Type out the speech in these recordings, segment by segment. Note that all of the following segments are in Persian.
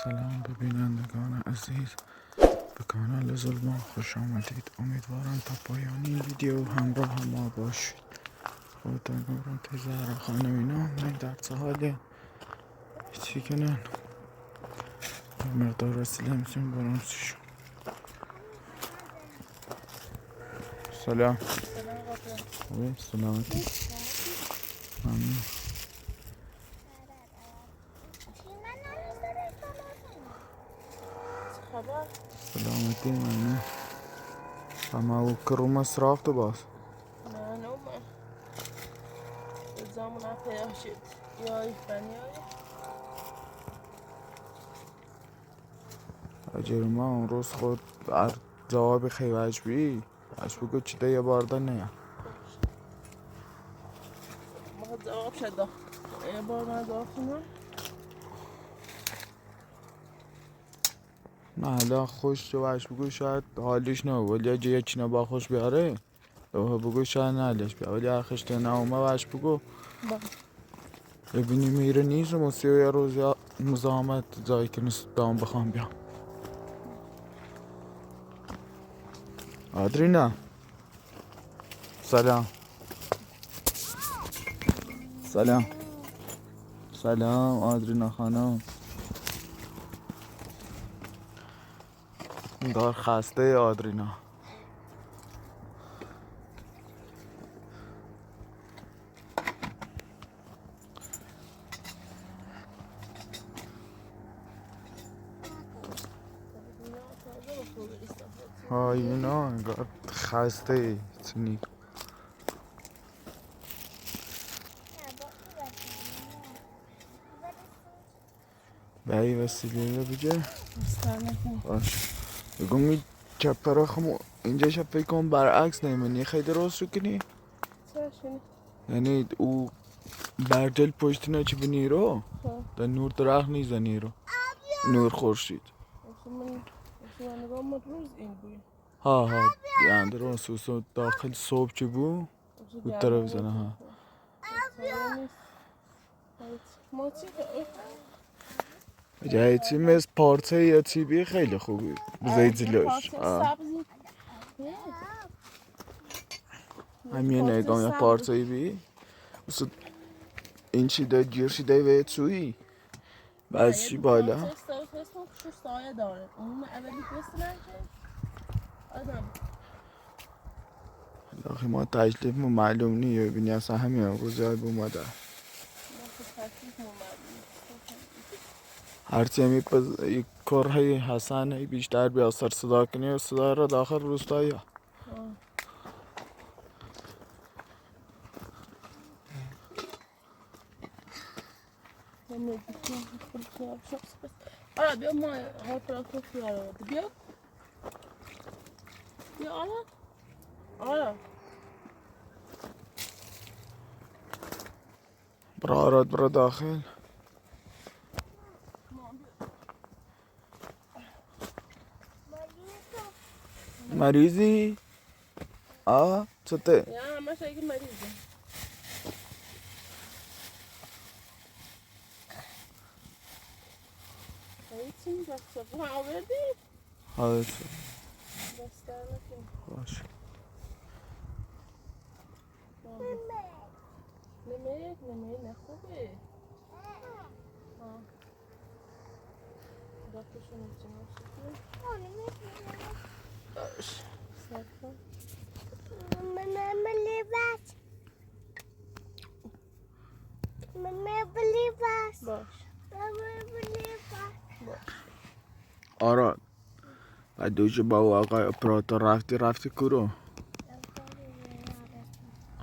سلام به بینندگان عزیز به کانال ظلمان خوش آمدید. امیدوارم تا پایان این ویدیو همراه ما باشید. خودتگارات زهرا خانم اینا من در حال چی کنن مقدار وسیله میتونیم برامسیشون. سلام سلامتی ممنون. سلامتی ممنون. اما او کروم اسراف تو باز معلومه زمان پیدا شد یا ایفنیایی اجرما اون روز خود بر جواب خیلی عجبی بگو چی ده یه بارده نه ما جواب شد یه بار من جواب کنم نه حالا خوش جوابش بگو شاید حالیش نه ولی اگه یکی نه با خوش بیاره بگو شاید نه حالش بیاره ولی هرخش ده نه اومه وش بگو ببینی میره نیست و مسیح یه روز یا مزاحمت جایی که نیست دام بخوام بیام. آدرینا سلام سلام سلام آدرینا خانم دار خسته آدرینا های اینا انگار خسته چنی به ای وسیله بگه باش بگو می چپره خمو اینجا شب فکر کنم برعکس نیمونی خیلی درست رو کنی یعنی او برجل پشت نه چی بینی رو در نور درخت نیزنی رو نور خورشید ها یعنی درست داخل صبح چی بو بود طرف زنه ها جایی چی مثل پارچه یا چی بی خیلی خوبی بزاید جلوش همین نگام یا پارچه بی این چی دای گیر چی دای وید سوی بعد چی بالا لاخی ما تجلیف ما معلوم نیه ببینی اصلا همین روز های بومده هرچی همی یک کارهای حسن بیشتر بیا سر صدا کنی و صدا را داخل روستایی ها آره بیا ما ها پراکتور خیاره بیا بیا آره برارات برا داخل مریضی؟ چطه؟ یا همه شایی که مریضه چی میگه صفحه ها آوردی؟ حالت دستر نکنی باش نمید نخوبه دکترشون نمیتونم باش صفحه آراد دوش با آقای اپراتور رفتی کرو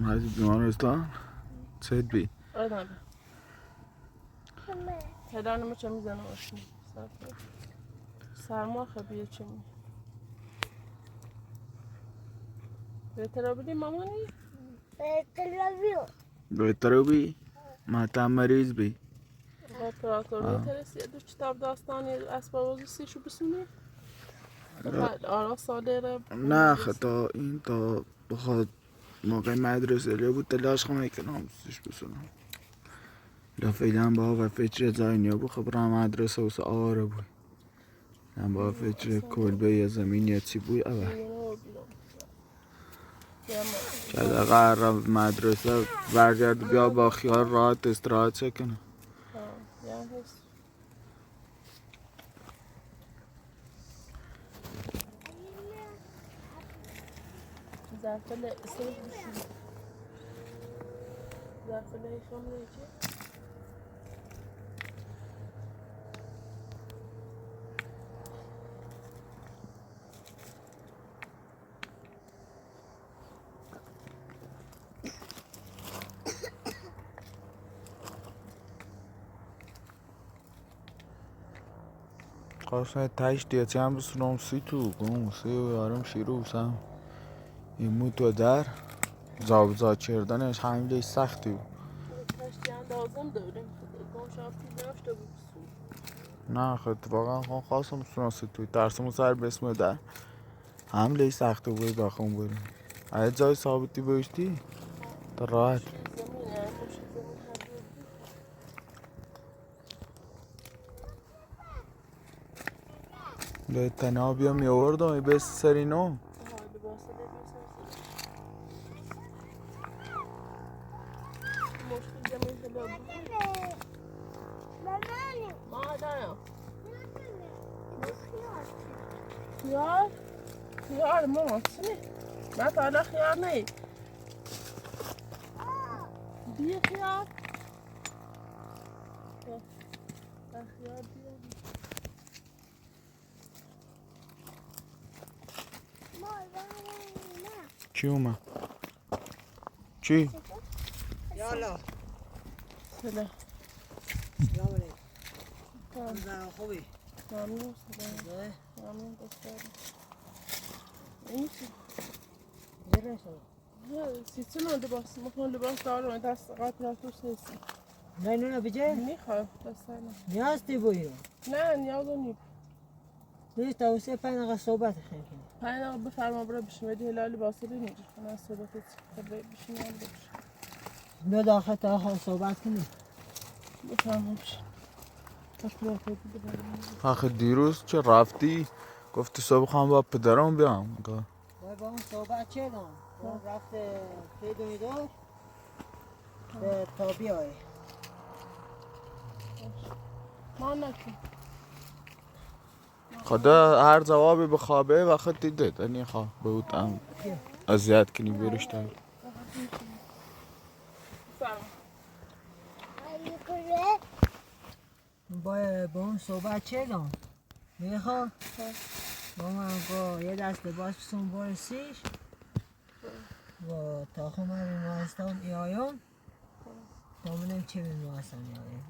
رفتی بیمارستان چهت بی آدم پدرنمو چه میزنم اشون سرما خبیه چه می بهتره بودی مامانی؟ بهتره بی؟ ماتا مریض بی اپراتور بهتره دو کتاب داستانی اسباب بازی شو بسونی؟ آرا ساده نه خطا این تا بخواد موقع مدرسه لیا بود تلاش خواهی کنم سیش بسونم لا فعلا با و فکر زاینیا بو خبرم مدرسه و سعاره بود من با فکر کلبه یه زمین یه چی بوی اوه چه قرار مدرسه برگرد بیا با خیال راحت استراحت چه کنه زرفل استرس بشون زرفل ایشون ریچه قاسم تایش دیگه هم بسونم سی تو گم سی و یارم شیرو سم ایمو تو در زابزا کردنش همینجای سختی بود تشتیان لازم داریم گم شانسی نشته بود نه خود واقعا خواستم بسونم سی توی درسمون سر بسمه در حمله سختی بود بخون بریم اگه جای ثابتی باشتی تا راحت به تنابی هم میوردم به سرینو خيار خيار ماما سني ما طالع خيار ني دي خيار خيار دي چی اومد؟ چی؟ یالا سلام سلام علیکم خوبی؟ ممنون سلام ممنون دخترم این چی؟ زیره شما سیتون لباس مخون لباس دارم دست قطعه تو سیسی نه نونه بجه؟ میخوام دستانم نیاز دی بویی نه نیاز نیست بیش توسعه 5 دقیقه صحبت خیلی کنی 5 دقیقه بفرما برو بشنوید هلال لباس رو میگیر من صحبت بشنوم بیا داخل تا آخر صحبت کنی بفرما بشن آخه دیروز چه رفتی؟ گفتی صبح خواهم با پدرم بیام باید با اون صحبت چه دام؟ اون رفت پیدونی دار به تا بیای ما نکن خدا هر جوابی بخوابه وقت دیده دنی خواه به اوتم اذیت کنی بیرش تا باید با اون صحبت چه دام؟ میخوا با من گو یه دست لباس بسون برسیش و تا خمه بیمارستان ایایم تا منم چه بیمارستان ایایم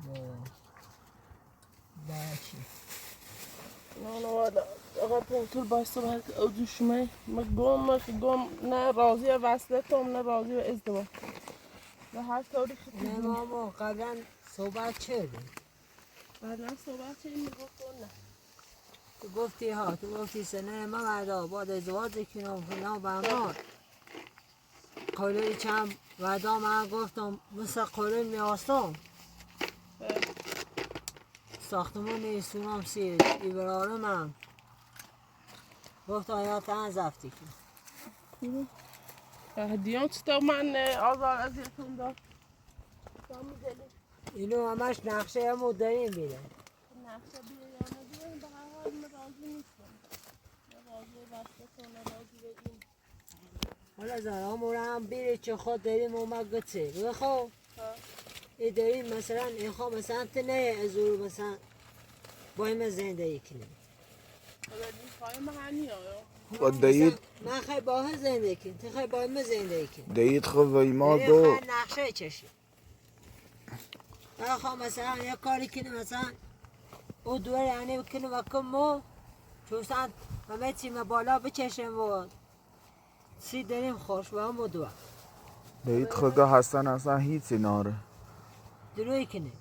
با چی؟ نه والا آقا پونتول بایسته باید ادوشمه گم نه راضی وصلتم نه راضی به ازدواج و هر طوری که نه ماما قبلا صحبت چردیم بعدا صحبت این میگفت نه تو گفتی ها تو گفتی سنه من مردا باید ازدواج کنم فلان بهمان قوله چند وعدا من گفتم مثل قوله میاستم ساختمون ایسونم سید ایبراره من گفت آیات هم زفتی کن هدیان چطور من آزار ازیتون داد اینو همش نقشه مدرین بیده نقشه بیه یا نبیه به هر حال من راضی نیستم نه راضی بستتون نه راضی به این حالا زرامون هم بیره چه خود داریم اومد گچه بخوا ای داریم مثلا این خواه مثلا تنه ازور مثلا بایم زندگی کنیم این خواهی محنی و دید من خیلی باه زندگی کنیم تو خیلی بایم زندگی کنیم دید خواه ما خیلی گو نقشه چشیم من خواه مثلا یک کاری کنیم مثلا او دوره یعنی بکنیم و کم مو چوستان همه چیم بالا بچشیم و سی داریم خوش و همو دو دید خواه حسن اصلا هیچی ناره دروی کنیم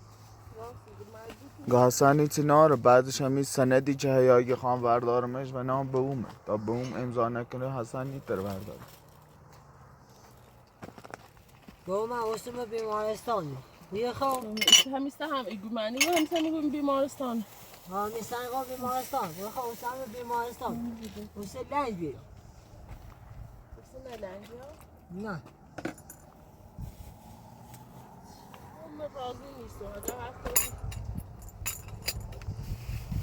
گاه حسن هیچی ناره بعدش همی سندی که هیایی خواهم وردارمش و نام به اومه تا به اون امضا نکنه حسن نیتر ورداره با من واسم بیمارستانی بیخوا همیسته هم ایگو معنی و همیسته میگویم بیمارستان ها میسن قا بیمارستان بخوا اوسم بیمارستان اوسه لنج بیرم بسه نلنج یا؟ نه من راضی نیستم اگه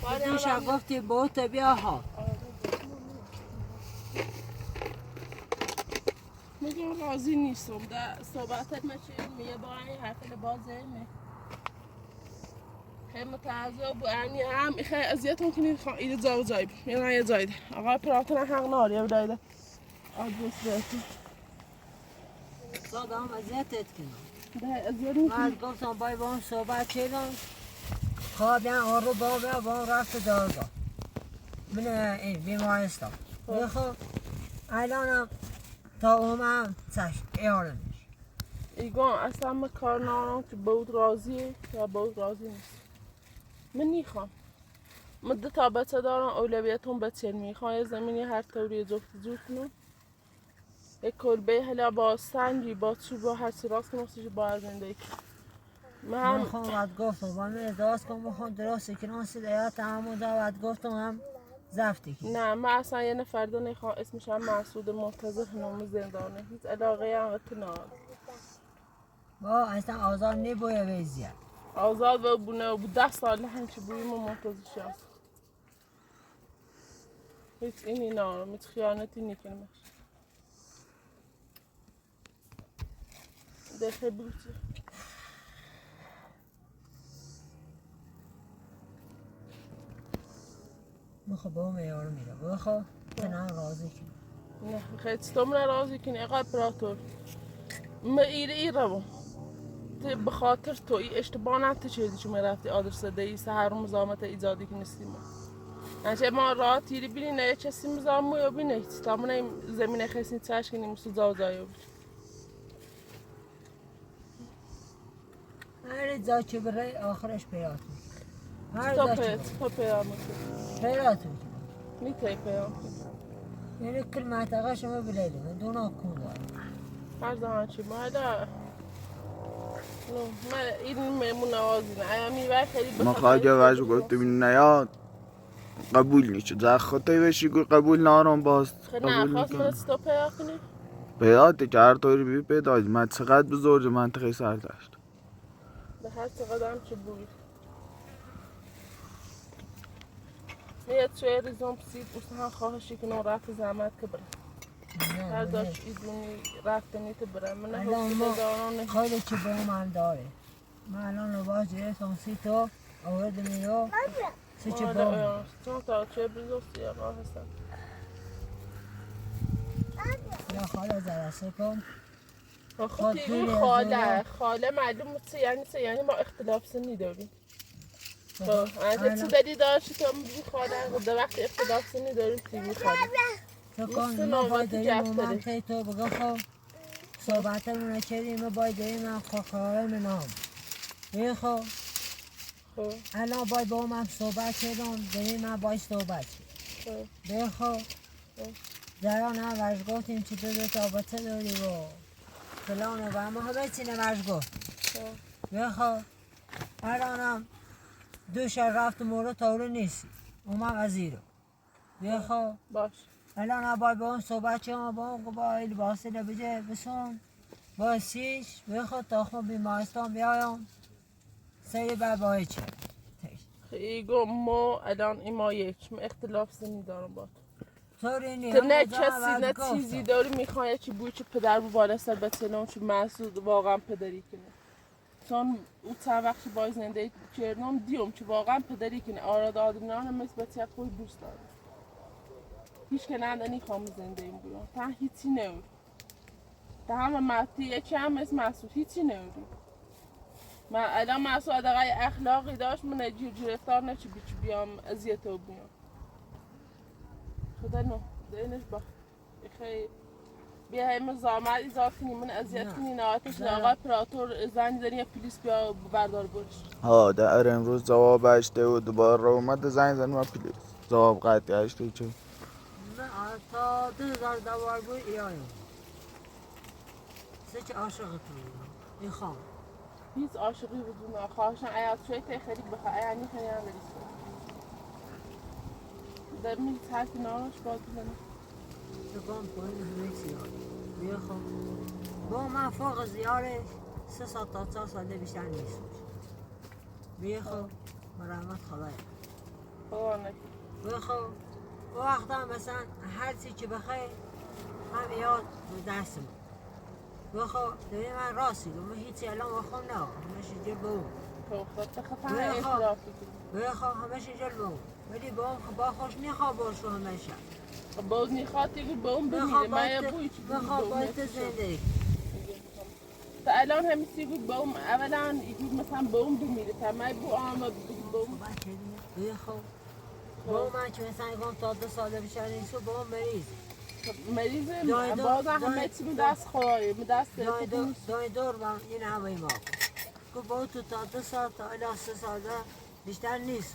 هفته دیشا گفتی بوت بیا ها میگم راضی نیستم در صحبتت میشه میگه با این حرف بازه می خیلی متعذب و یعنی هم خیلی اذیتم کنی ایده زاو زایب یعنی یه زایده آقا پراتنا حق ناری بدایده آدرس بهتون صاد هم ازیتت کنم ده اذیت میکنی بعد گفتم بای با هم صحبت کردم خواب یعنی آن رو با هم رفت دارگاه من این بیمارستان بخوا الانم تا اومم چشم ایارمش ایگان اصلا من کار نارم که بود راضیه یا بود راضی نیست من نیخوام من 2 تا بچه دارم اولویتون بچه میخوام یه زمینی هر طوری جفت جور کنم یک کلبه هلا با سنگی با چوب با هر چی راست کنم سیش با زندگی من من هم خواهم باید گفتم با من اداز کن بخوام درست کنم سیدیات همون دا باید گفتم هم زفتی کنم نه من اصلا یه نفر دو نخوام اسمش هم مسعود منتظر نام زندانه هیچ علاقه هم به تو ندارم با اصلا آزار نبویه ویزیه آزاد و بونه و 10 سال همچی بویم و منتظر شد هیچ اینی ندارم هیچ خیانتی نکنمش دفعه بروچی بخوا با میارم میره بخوا تنها راضی کنم نه خیلی تو من راضی کنی اقای پراتور ما ایره رو به خاطر تو ای اشتباه نتی چیزی که من رفتی آدرس دهی سهر مزامت ایجادی که نیستیم انچه ما راه تیری بینی نه چسی مزامو یا بینی تا من زمین خیلی تاش کنیم سو زاوزایو هر جا که بره آخرش پیات میکنه هر تا جا که تا پیام بره پیات میکنه میتی پیام یعنی کل منطقه شما بلیده من دونا کن دارم هر زمان چی ما هلا من این میمون نوازی نه ایامی وقت خیلی ما خواهی وجه گفتم این نیاد قبول نیست در خطایی بشی که قبول نارم باز نه قبول خواست من میکنم تو پیام کنی بیاده که هر طوری بی پیداید من چقدر بزرگ منطقه سر داشت به هر چقدر هم چه بوی میاد توی ریزم پسید اصلا خواهشی که نو رفت زحمت که بره هر نه داشت ایدونی رفته نیت بره من الان ما حوصله دارم خیلی چی با من داره من الان لباس گرفتم سی تا آورد میرو سی چی با من چون تا چه بزرگی آقا هستم یا خاله جلسه کن خب دیگه خاله معلوم یعنی ما اختلاف سنی داریم خب چه دلیل داشتی تو میگی خاله در وقت اختلاف سنی داریم تیمی خاله تو کن ما باید داریم اومد که تو بگو خب صحبتمون کردیم ما باید داریم من خواهر منام خب الان باید با من صحبت کردم داریم من باید صحبت کردم خب جران هم ورش گفتیم چی تو تا بچه داری و فلانه و همه ها بچینه ورش گفت خب الان هم 2 شهر رفت مورد تاورو نیستی اومم از ایرو خب باش الان هم باید با اون صحبت کردم با اون باید لباسه بجه بسون با سیش خب تا خون بیمارستان بیایم سری باید چه ایگو ما الان ایما یک من اختلاف سنی دارم با طوری نیست تو نه کسی نه چیزی داری میخوای چی بوی چه پدر و بالا سر بتلون چی محسود واقعا پدری کنه چون او چند وقتی باید زنده کردم دیوم چی واقعا پدری کنه آراد آدمینان مثل بچه خوی دوست دارم هیچ که ندنی خوام زنده این بیان تا هیچی نور تا همه مفتی یکی هم مثل محسود هیچی نوری من الان محسود ادقای اخلاقی داشت من گرفتار نچی بیام اذیت و بیام خدا نو دینش با خیلی بیا همه زامت ایزاد کنی من اذیت کنی نهایتش آقا پراتور زنگ زنی یا پلیس بیا بردار برش ها در امروز جواب اشته و دوباره اومد زنگ زن ما پلیس جواب قطعی اشته چه نه تا 2000 دوار بود ایرانیم سه چه عاشق تو این خواهم هیچ عاشقی وجود نه خواهشم ایات شوی تی خیلی بخواه ایانی خیلی هم بریسته در می ترک ناراش باز بزنه بگم پایین همه زیاد بیخوا با من فوق زیارش 3 ساعت تا 4 ساله بیشتر نیست بیخوا مرحمت خدای خدا نکنه بیخوا وقتا مثلا هر چی که بخوای هم یاد به دست من بیخوا دوی من راستی من هیچی الان بخوام نه همش جل به اون بیخوا همش جل به اون ولی با اون با خوش نیخوا باشو همیشه باز نیخواد دیگه با اون بمیره من یه بوی چی بخواه باید زندگی تا الان همیشه بود با اون اولا یکی مثلا با اون بمیره تا من بو آمد با اون بیخوا با اون من که مثلا گم تا 2 ساله بیشتر نیستو با اون مریضه بازم همه چی به دست خواهی به دست دای دور با این همه ما که با اون تو تا 2 سال تا الا 3 ساله بیشتر نیست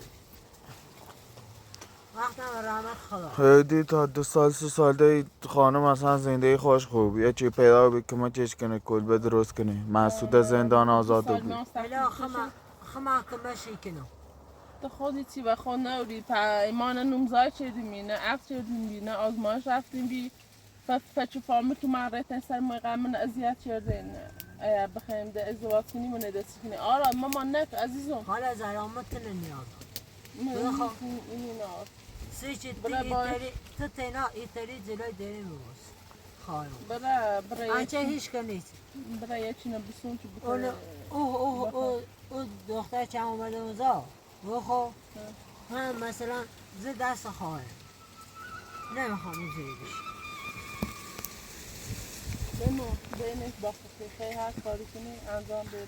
وقتا رحمت خدا خیلی تا 2 سال 3 ساله خانم مثلا زندگی خوش خوب یه چی پیدا بی که ما چش کنه کلبه درست کنه مسعود زندان آزاد بی الا خما که مشی کنم تو خودی چی و خود نوری پا ایمان نمزای چیدیم بی نه عقل چیدیم بی نه آزمایش رفتیم بی فچو فارمه تو من رایتن سر موقع من اذیت کردین بخوایم ده ازدواج کنیم و ندستی کنیم آره ماما نک عزیزم حالا زرامت نیاز من اینی ناز سی چی دیگه تو تینا ایتری جلوی دیری میبوس خواهیم برای آنچه هیچ کنیست برای یه چی نبسون که بکنه او دختر چه اومده اونجا بخو هم مثلا زی دست خواهیم نمیخوام اینجوری بشه بینش با خیلی هر کاری کنی انجام بده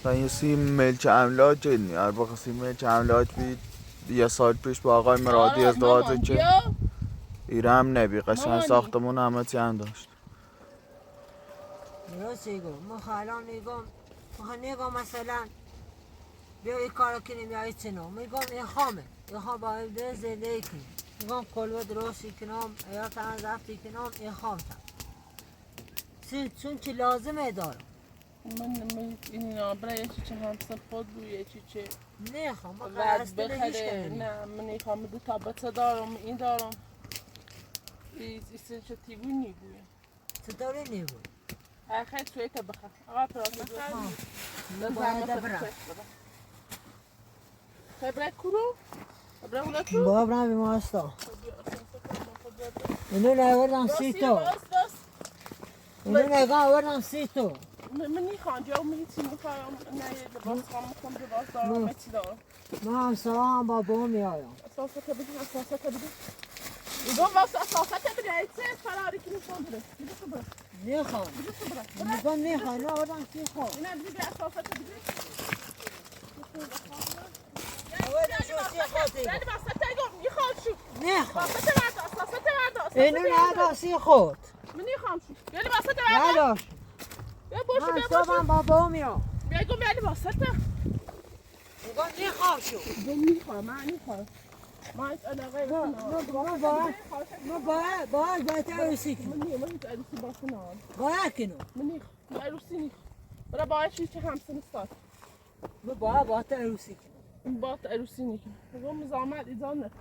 من یه سی ملک املاک جدی با سی ملک املاک بید یه سال پیش با آقای مرادی ازدواج که ایره هم نبی قشنگ ساختمون همه چی هم داشت درسته گو ما خیلان میگم مثلا بیا این کارو کنیم یا ایچی نو میگم این خامه این خام با این ده زندگی کنیم میگم کلوه درستی کنم یا تن زفتی کنم این خام تن چون که لازمه دارم من این برای یه چی همسر خود بود یه چی نه خام ما قرص بخره نه من این خام دو تابته دارم این دارم این چه تیبون نیبویم چطوری نیبوی؟ خیلی توی که بخر آقا پراتی باید برم خبره کرو؟ خبره اونا تو؟ با برم بیمارستان اینو نوردم 30 تا اینو نگاه آوردم 30 تا من نیخوام جا من هیچی میخوایم نه لباس خواهم میخوام لباس دارم همه چی دارم من همسرا هم با بوم میایم اساسات بگیم میگم واسه اساسات بگیم ایچه فراری که میخوام بره بگه تو بره نیخوام میگم نیخوام نه آوردم 30 تا اینه بگه اساسات بگیم آوردم شو 30 خاطی یعنی واسه تگم میخوام شو نیخوام واسه اساسات اینو نه 30 خود من نیخوام شو یعنی واسه نداشت بیا باشو من صبحم با بوم میام بگم یعنی واسه میگم نیخوام شو من نیخوام ما هیچ علاقه باید عروسی کنم من هیچ عروسی باشه نام باید کنم من عروسی نیخ برای باید چه همسن استاد باید عروسی کنم باید عروسی نیخ بگم مزامت ایزانه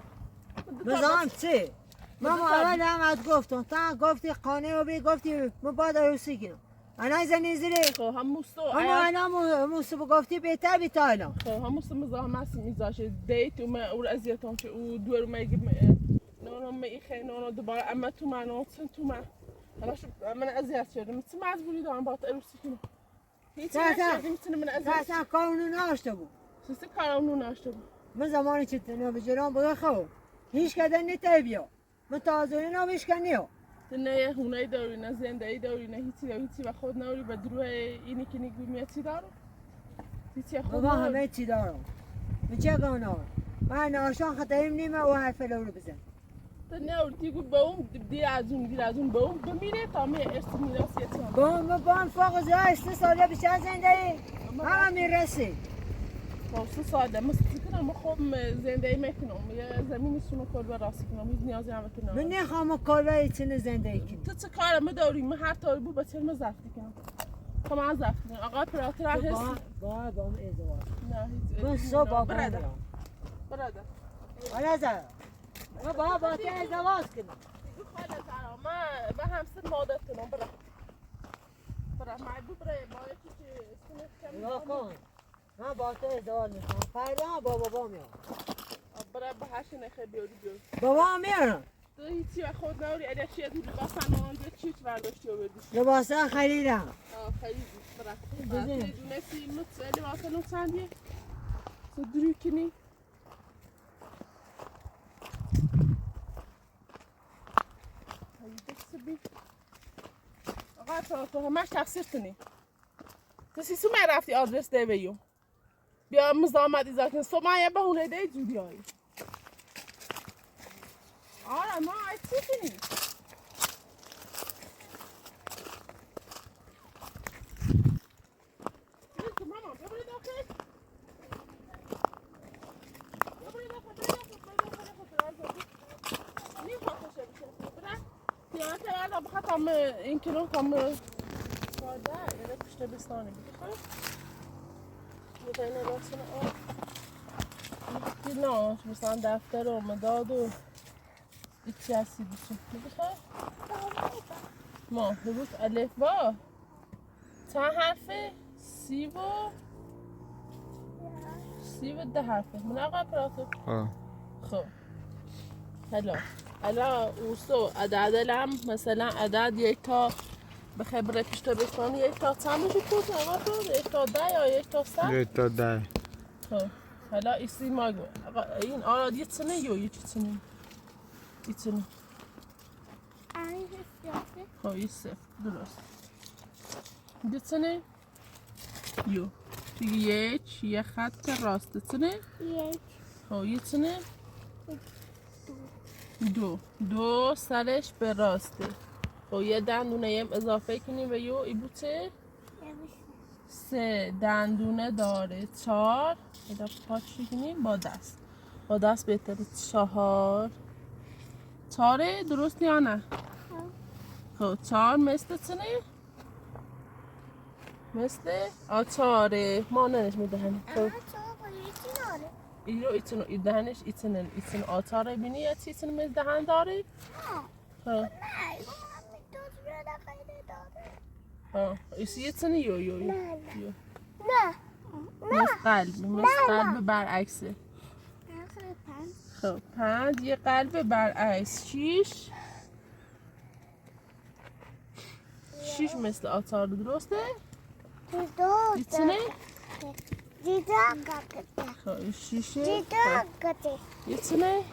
مزام چه؟ من اول هم گفتم تا گفتی خانه رو بی گفتی من باید عروسی کنم انا زنی زیره هم موستو انا موستو گفتی بهتر بیتا الان هم موستو مزامت میذاشه دیت و من اور ازیتام که او دور میگم نونو میخه نونو دوباره اما تو من تو من من ازیت شدم مثل مجبوری دارم باید عروسی کنم هیچ نشدی میتونه من ازیت تا کارونو ناشته بود سیسته کارونو ناشته بود من زمانی که تنها به جرام بگه خب هیچ کدن نتای بیا من تازه نمیش کنیو نه هونای داری نه زندگی داری نه هیچی و خود نوری و دروه اینی که نگوی میتی دارم هیچی خود من همه چی دارم من چه گانم من ناشان خطریم نیمه و حرف لو رو بزن تو نور دیگو با اون دیر از اون با اون بمیره تا می ارث میراثی تام با اون فوق زیاد 3 ساله بیشتر زندگی همه میرسی با 3 ساله ما خب زندگی میکنم یه زمینی سونو کلبه راست کنم هیچ نیازی هم کنم من نخوام کلبه ایچین زندگی کنم تو چه کارم داری من هر طوری بود بچه ما زفتی کنم خب من زفتی کنم آقا پراتر هست با هم ازدواج نه هیچ من صبح با برم برادر حالا زر ما با تو ازدواج کنم بگو خاله زرا من به همسر مادر کنم برا محبوب برای باید که سنت کمی نگاه کن من با تو ازدواج میکنم فردا با بابا میام برای به هشت نخه بیاری بیاری بابا میارم تو هیچی و خود نوری اگر چیه تو لباس نمانده چیچ برداشتی و بردیش لباسا خریدم خیلی برای تو دونستی لباس نو چندیه تو دروی کنی آقا تو همش تقصیر کنی تو سیسو من رفتی آدرس ده بیو بیا مزاحمت ایزا کن صبح من یه بهونه ده جوری هایی آره ما چی کنی ماما بیا برای داخل بیا برای داخل نمیخواه خوشه بشه برای پیانت الان بخواستم این کلو کم مادر یه پشت بستانه بخواه بخواه راستونه آب نه مثلا دفتر و مداد و ایچی هستی بچه بخواه ما حروف الف با چند حرفه؟ سی و 10 حرفه من آقا پراتو خب حالا اوستو عددلم مثلا عدد یک تا به خبره پشت بستان یک تا چند بشه کود آقا تو؟ یک تا 10 یا یک تا 100؟ یک تا 10 خب حالا ایسی ماگو آقا این آراد یه چنه یا یه چی چنه؟ یه چنه خب یه صفر درست یه چنه؟ یو توی یه خط راسته چنه؟ خب یه چنه؟ دو سرش به راسته خب یه دندونه یم اضافه کنیم به یو ای بوته 3 دندونه داره 4 ایدا پاچی کنیم با دست بهتره 4 درست یا نه؟ خب 4 مثل چنه؟ مثل آچاره ماننش میدهنه خب ایتونو دهنش ایتونن آچاره بینی یا چی ایتونو مثل دهن داره؟ خب ایسی ایتونو یو نه مثل قلب برعکسه خب 5 یه قلب برعکس 6 مثل آچار درسته؟ ایتونه؟ خب 6 ایتونه؟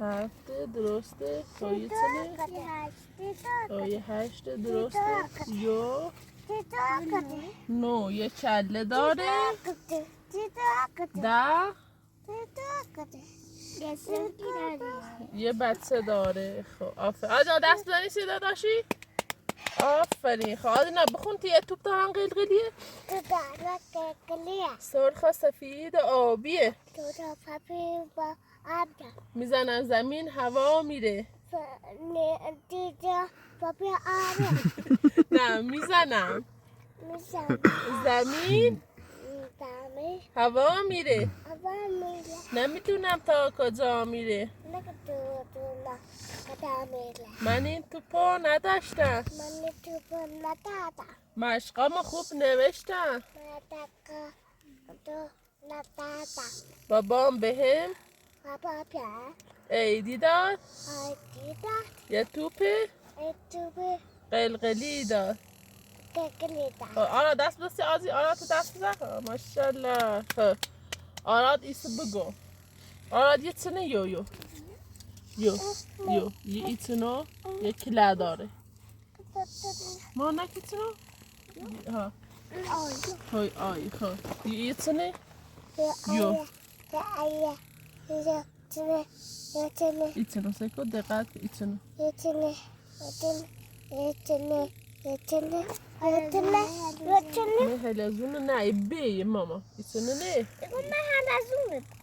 7 درسته خب ایتونه؟ خب یه 8 درسته یو 9 یه چله داره 10 یه بچه داره خب آفرین آجا دست بزنی صدا داشتی؟ آفرین خب آدینا بخون یه توپ تا هم قلقلیه سرخ و سفید آبیه میزنن زمین هوا میره نه میزنم زمین هوا میره نمیدونم تا کجا میره من این توپو نداشتم مشقامو خوب نوشتم بابام بهم عیدی داد یه توپ قلقلی داد آراد دست بسته آزی آراد تو دست بزن ماشالله آراد ایسو بگو آراد یه تنه یو یه ایتنو یه کلا داره ما نکیتنو ها های آی خب یه ایتنه یو ایتنو سکو دقت ایتنو مهلزون نه بی ماما ایتنو نه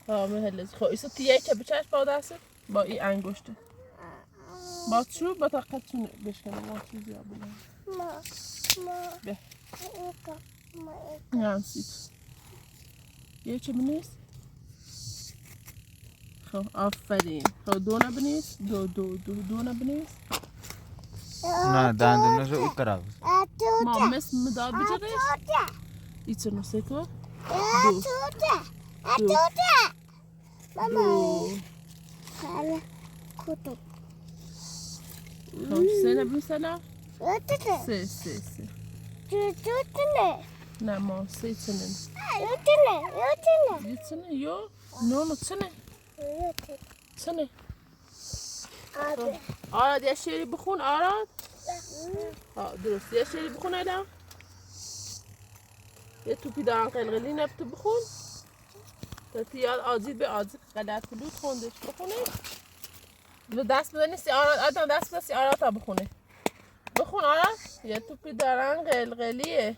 ها مهلز خب ایسو تیه که بچش با دسته با این انگشته با چوب با طاقتون بشکنه ما چیزی ها بلند به همسید یه چه بنویس؟ خب آفرین. خب دو نبنویس. دو نبنویس. نه دندونش او طرف. ما مثل مداد بجرش؟ ایچه نوسه که؟ دو. خب سه نبنویس الان؟ سه. نه ما سه تنه. یه تنه یو؟ نه تنه. تنه. آراد یه شعری بخون آراد. درست یه شعری بخون الان. یه توپی دارن قلقلی نبتو بخون. تا یاد آزید به آزید غلط کلود خوندش بخونه. و دست بدنیستی آراد آدم دست بدنیستی آراد تا بخونه. بخون آراد. یه توپی دارن قلقلیه.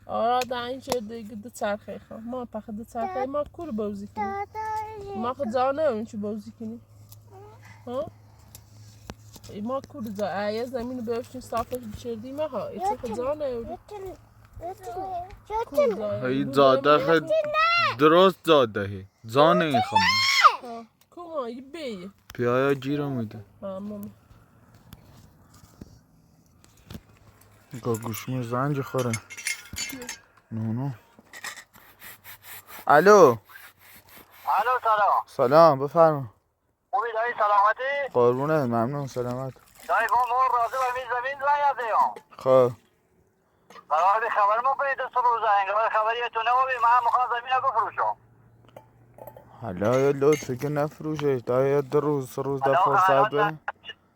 آراد این شعر دیگه دو چرخه خواه. ما پخه دو چرخه ما کور بازی کنیم. ما خود جا نمیم چه بازی کنیم. ها؟ ما کور جا یه زمین بفشین صافش بچردیم ها. ایچه خود جا نمیم. هی زاده خود درست زاده زانه این خمه کما یه بیه پیایا جیرو میده ماما گوشمی زنج خوره نونو الو سلام بفرما خوبی دایی سلامتی؟ قربونه ممنون سلامت دایی با ما راضی و می زمین زنگ هم خب برای خبر ما کنید دست روزه انگار خبری تو نموبی من مخواه زمین رو بفروشم حالا یه لطفی که نفروشه تا یه دو روز سه روز ده فرصت به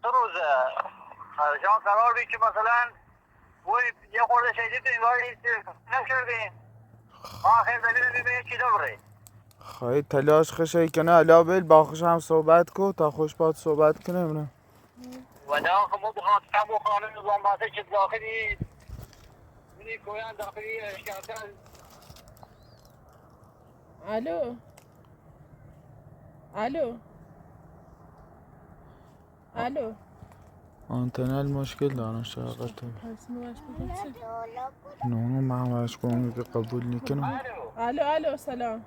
دو روزه شما قرار بی که مثلا یه خورده شدید انگار هیچ نکردین ما خیلی زمین رو بیبین چی دوره خواهی تلاش خشه کنه علا بیل با خوش هم صحبت کو تا خوش باید صحبت کنیم نه و دا خمو بخواد کم و خانه نظام باسه که داخلی منی کویان داخلی اشکاتر الو آنتنل مشکل دارن شاقت پس نوش بگم چه؟ نونو من وش کنم که قبول نکنم الو سلام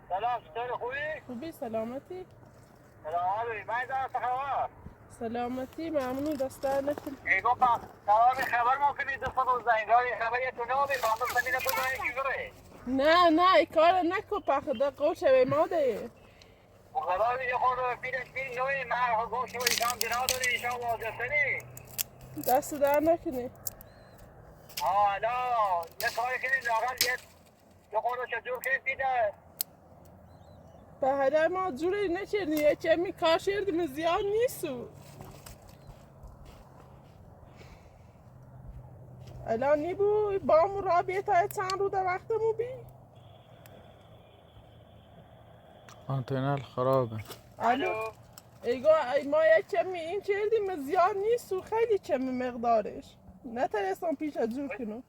چطور خوبی سلامتی؟ سلام من دارم خبر سلامتی ممنون دسته نکن ایگو با قرار خبر ما کنید دست روز انگاری خبری تو نموبی با زمین رو بزنید چی گره نه ای کار نکن پخده قوشه به ماده مقدار یه خورده پیرش بین نوی من گوش و ایشان بنا داری ایشان واضح سنی دست در نکنی نه یه کاری کنید لاغل یه خورده چجور کنید دیده به هده ما جوری نکردی یه کمی کار شردیم زیاد نیستو الان نیبو با مو را بیتا چند رو در وقتمو بی آنتنل خرابه الو ایگو ما یه کمی این کردیم زیاد نیستو خیلی کمی مقدارش نترسم پیش از جور کنم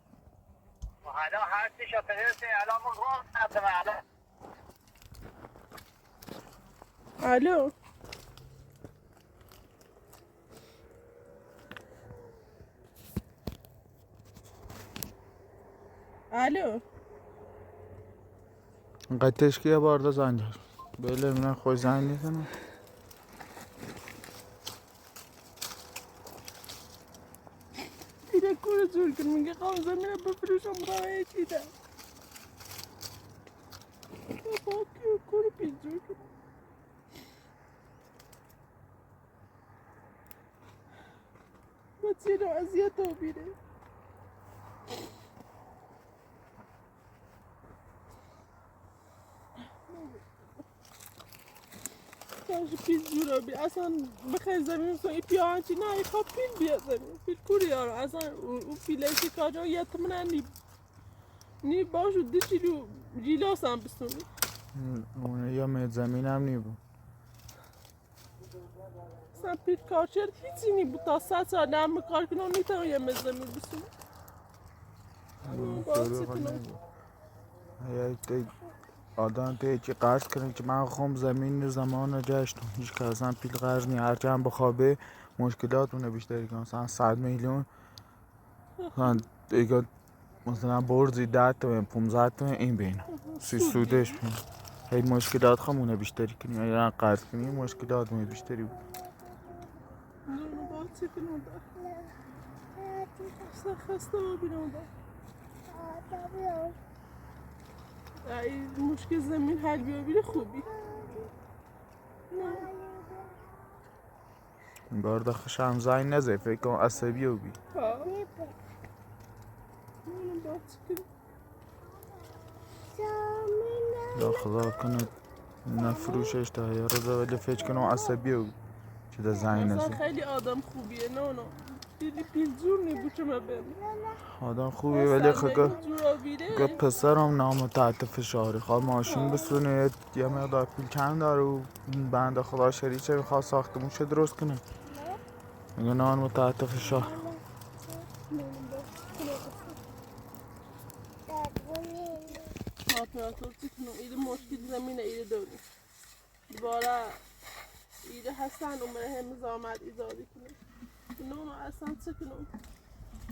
الان هستی شترسی الان من روان نتمه الو قطعش که یه بار دا زنجر بله من خوش زنگ نیکنم دیده کور جور کن میگه خواه زمینه بفروشم برای چیده باکی کور پیش جور کن بچه رو اذیت رو بیره کاش پیل جورا بی اصلا بخیر زمین سو ای پیان چی نه ای خواب پیل بیا زمین پیل کوری یارو اصلا او پیلشی کاجا یتمنه نی باشو دچی رو جیلاس هم بستونی اونه یا مید زمین هم نی بود اصلا پیل کار شد هیچی نی بود تا 100 سال هم کار کنم نیتم یه مید زمین بستونی باید چی کنم آدم تا چی قرض کنه که من خوام زمین زمان جشتم هیچ که اصلا پیل قرض نی هرچه هم بخوابه مشکلات اونه بیشتری کنه مثلا 100 میلیون مثلا برزی 10 تومن 15 تومن این بینه سودش میاد. هی مشکلات خمونه بیشتری کنیم یا قرض کنیم مشکلات مونه بیشتری بود. نه با چه کنم اصلا خسته ببینم این مشکل زمین حل بیابیره خوبی این بار داخل شم زنگ نزه فکر کنم عصبی رو بی یا خدا کنه نفروشش تا یا رضا ولی فکر کنم عصبی رو بی چه ده زنگ مثلا نزه خیلی آدم خوبیه نه دیدی پیل جور نیبو چه من بیم آدم خوبی ولی خدا گفت پسرم نام تحت فشاری خواه ماشین بسونه یه مقدار پیل کم داره و بنده خدا شریچه میخواد ساختمونش درست کنه میگه نام تحت فشار آپراتور چی کنم ایده مشکل زمینه ایده داری دوباره ایده هستن عمره همه زامد ایزادی کنم نه اصلا چه کنم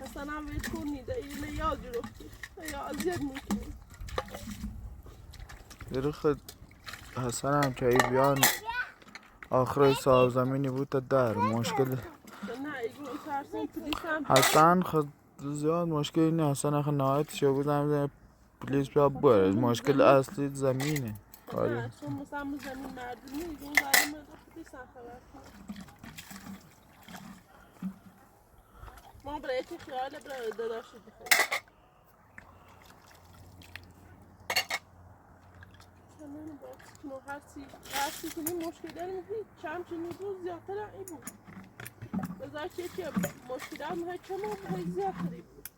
اصلا هم وید کنیده ایده یاد جرفتی یا ازید میکنی یه خود حسن هم که ای بیان آخر صاحب زمینی بود تا در مشکل نه ایگو ترسیم پلیس هم حسن خود زیاد مشکلی نه حسن اخه نهایت شو بودم پلیس بیا بره مشکل اصلی زمینه نه چون مثلا زمین مردمی ایگو زمین مردم پلیس هم خبر کنم ما برای چه خیال برای داداشت بخیر چنین با هر چی کنیم مشکل داریم هیچ چمچنین روز زیادتر ای بود بذار که مشکل هم های چما های زیادتری بود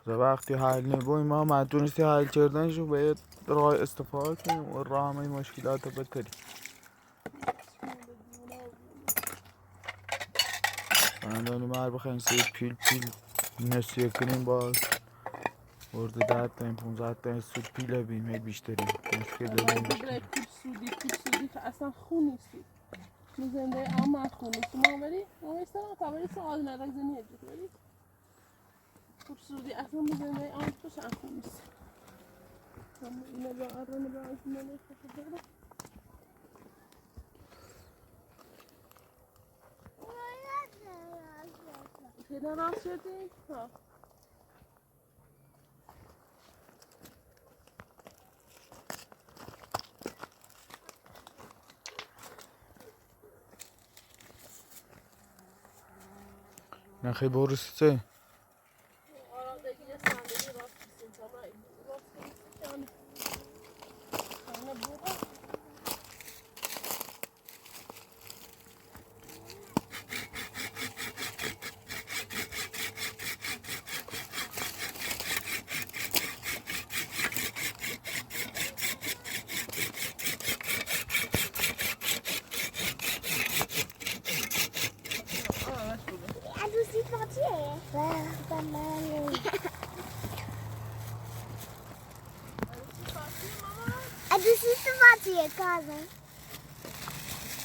وقتی حل نبوی ما مدونستی حل کردنشو باید راه استفاده کنیم و راه همه مشکلات رو بتریم بندانی مر بخوایم سید پیل نسیه کنیم باز ورده 10 تا این 15 تا این سود پیله بیم هی بیشتری مشکل داریم بیشتری پول سودی که اصلا خون نیستی زنده اما خون نیستی ما ولی ما ایستان تابری سوال ندارم زنی هجید ولی پول سودی اصلا زنده اما خوش خون نیستی اینه با ارانه با اینه خوش دارم خیلی راست شدی؟ ها نخی بورسی چه؟ آرادگی صندلی راست کسیم تمام راست کسیم خانه بوده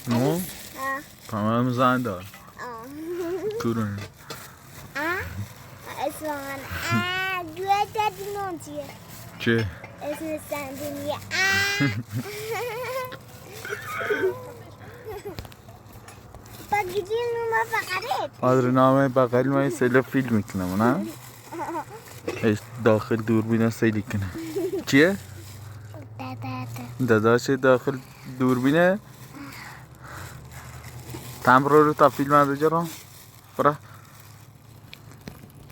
نو؟ تمام زن دار کورونه اسمان دوی دادی نونتیه چه؟ اسم سندونیه بگیدی نوما فقره آدرنامه بغل ما سیل فیلم میکنم نه؟ ایش داخل دوربین سیلی کنه چیه؟ داداش داخل دوربینه تمرو رو تا فیلم هم بجرم برا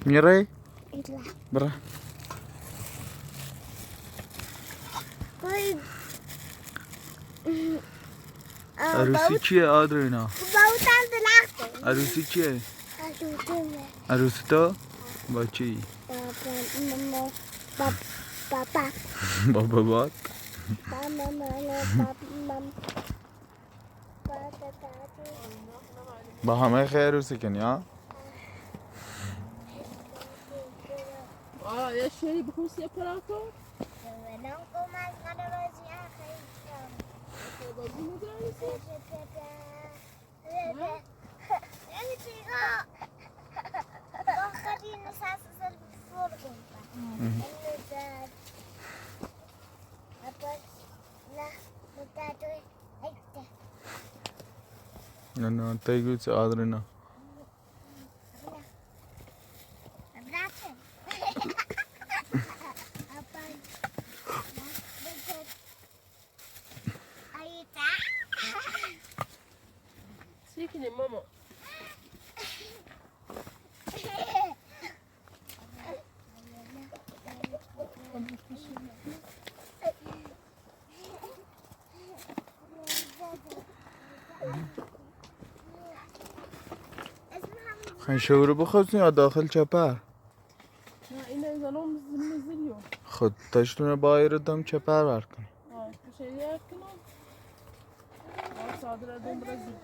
میره؟ برا عروسی چیه آدرینا؟ عروسی چیه؟ عروسی تو؟ با چی؟ با بابات؟ با همه خیلی عروسی کنی ها؟ یه شیری بخوص یه پراکو بازی میدونی نه تیگو چه آدرینا Abraço. Aí tá. چی کنیم ماما؟ خیلی شورو بخواستین یا داخل چپر نه این از الان مزیلیو خود تشتونه بایر دم چپر برکن شریعه کنم صادر ادون برزیل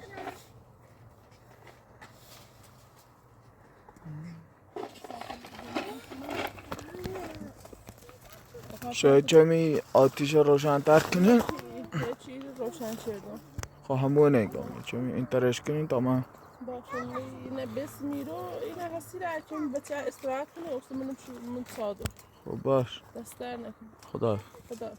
شاید کمی آتیش روشن‌تر کنین یه چیز روشن شدم خب همون نگاه چمی این ترش کنین تا من باشه اینه بس میرو اینه هستی را چون بچه استراحت کنه اصلا منم صادر خب باش دستر نکن خدا خدا